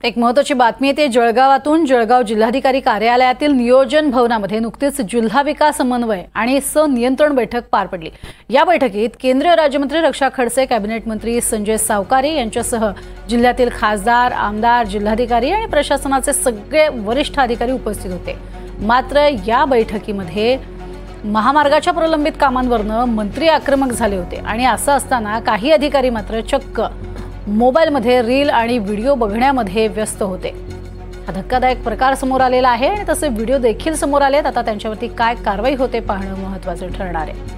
एक महत्त्वाची बातमी येते जळगावातून। जळगाव जिल्हाधिकारी कार्यालयातील नियोजन भवनामध्ये नुकतीच जिल्हा विकास समन्वय आणि संनियंत्रण बैठक पार पडली। या बैठकीत केंद्रीय राज्यमंत्री रक्षा खडसे, कॅबिनेट मंत्री संजय सावकारे यांच्यासह जिल्ह्यातील खासदार, आमदार, जिल्हाधिकारी आणि प्रशासनाचे सगळे वरिष्ठ अधिकारी उपस्थित होते। मात्र या बैठकीमध्ये महामार्गाच्या प्रलंबित कामांवरनं मंत्री आक्रमक झाले होते आणि असं असताना काही अधिकारी मात्र चक्क मोबाईलमध्ये रील आणि व्हिडिओ बघण्यामध्ये व्यस्त होते। हा धक्कादायक प्रकार समोर आलेला आहे आणि तसे व्हिडिओ देखील समोर आलेत। आता त्यांच्यावरती काय कारवाई होते पाहणं महत्त्वाचं ठरणार आहे।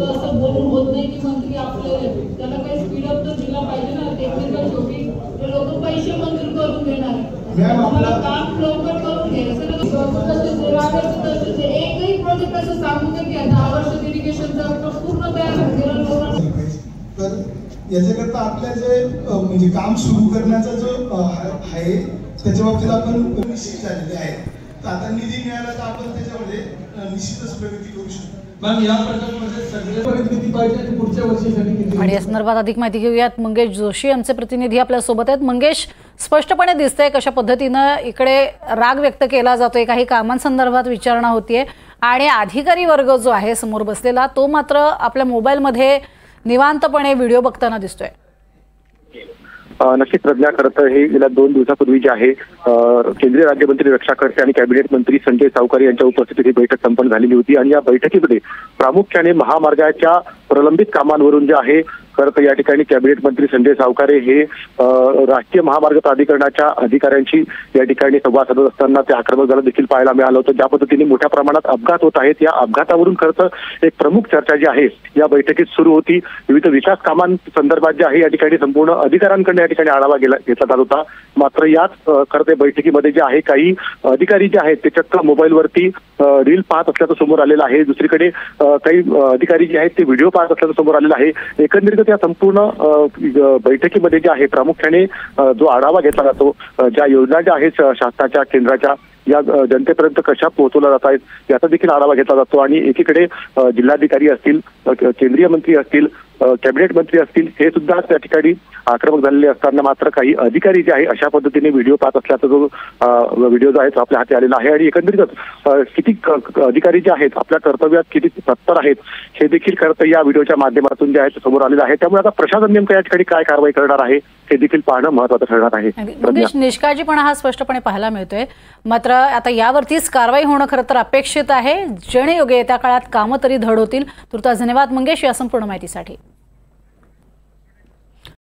असं बोलून होत नाही की मंत्री आपले त्याला काही स्पीड अप तर दिला पाहिजे ना। टेक्निकल शेवटी ते लोक पैसे मंजूर करून देणार, आम्हाला काम लवकर करून घ्यायचं। एकही प्रोजेक्ट असं सांगू नये की 10 वर्ष इरिगेशनचा पूर्ण तयार होऊन तर याच्याकरता आपल्या जे म्हणजे काम सुरू करण्याचा जो आहे त्याच्या बाबतीत आपण निश्चित झालेले आहे। तर आता निधी मिळाला तर आपण त्याच्यामध्ये निश्चितच प्रगती करू शकतो। या प्रकल्पामध्ये सगळे प्रगती किती पाहिजे आणि पुढच्या वर्षीसाठी किती। आणि या संदर्भात अधिक माहिती घेऊयात। मंगेश जोशी आमचे प्रतिनिधी आपल्या सोबत आहेत। मंगेश, स्पष्टपणे दिसतंय कशा पद्धतीनं इकडे राग व्यक्त केला जातोय, काही कामांसंदर्भात विचारणा होतीये आणि अधिकारी वर्ग जो आहे समोर बसलेला तो मात्र आपल्या मोबाईलमध्ये निवांतपणे व्हिडिओ बघताना दिसतोय। नक्कीच प्रज्ञा, खरं तर हे गेल्या 2 दिवसापूर्वी जे आहे केंद्रीय राज्यमंत्री रक्षा खडसे आणि कॅबिनेट मंत्री संजय सावकारे यांच्या उपस्थितीत ही बैठक संपन्न झालेली होती आणि या बैठकीमध्ये प्रामुख्याने महामार्गाच्या प्रलंबित कामांवरून जे आहे खरं तर या ठिकाणी कॅबिनेट मंत्री संजय सावकारे हे राष्ट्रीय महामार्ग प्राधिकरणाच्या अधिकाऱ्यांशी या ठिकाणी संवाद साधत असताना ते आक्रमक झालं देखील पाहायला मिळालं होतं। ज्या पद्धतीने मोठ्या प्रमाणात अपघात होत आहेत, या अपघातावरून खरं तर एक प्रमुख चर्चा जी आहे या बैठकीत सुरू होती। विविध विकास कामांसंदर्भात जे आहे या ठिकाणी संपूर्ण अधिकाऱ्यांकडून या ठिकाणी आढावा घेतला जात होता। मात्र याच खरं तर बैठकीमध्ये जे आहे काही अधिकारी जे आहेत ते चक्क मोबाईलवरती रील पाहत असल्याचं समोर आलेलं आहे। दुसरीकडे काही अधिकारी जे आहेत ते व्हिडिओ पाहत असल्याचं समोर आलेलं आहे। एकंदरीत त्या संपूर्ण बैठकीमध्ये जे आहे प्रामुख्याने जो आढावा घेतला जातो, ज्या योजना ज्या आहेत शासनाच्या केंद्राच्या या जनतेपर्यंत कशा पोहोचवल्या जात आहेत याचा देखील आढावा घेतला जातो। आणि एकीकडे जिल्हाधिकारी असतील, केंद्रीय मंत्री असतील, कॅबिनेट मंत्री असतील हे सुद्धा त्या ठिकाणी आक्रमक झालेले असताना मात्र काही अधिकारी जे आहे अशा पद्धतीने व्हिडिओ पाहत असल्याचा जो व्हिडिओ जो आहे तो आपल्या हाती आलेला आहे। आणि एकंदरीतच किती अधिकारी जे आहेत आपल्या कर्तव्यात किती तत्पर आहेत हे देखील खरं तर या व्हिडिओच्या माध्यमातून जे आहे समोर आलेलं आहे। त्यामुळे आता प्रशासन नेमकं या ठिकाणी काय कारवाई करणार आहे हे देखील पाहणं महत्त्वाचं ठरणार आहे। निष्काळजीपणा हा स्पष्टपणे पाहायला मिळतोय। मात्र आता यावरतीच कारवाई होणं खरं तर अपेक्षित आहे, जेणेयोगे येत्या काळात कामं तरी धड होतील। तुर्तास धन्यवाद मंगेश या संपूर्ण माहितीसाठी।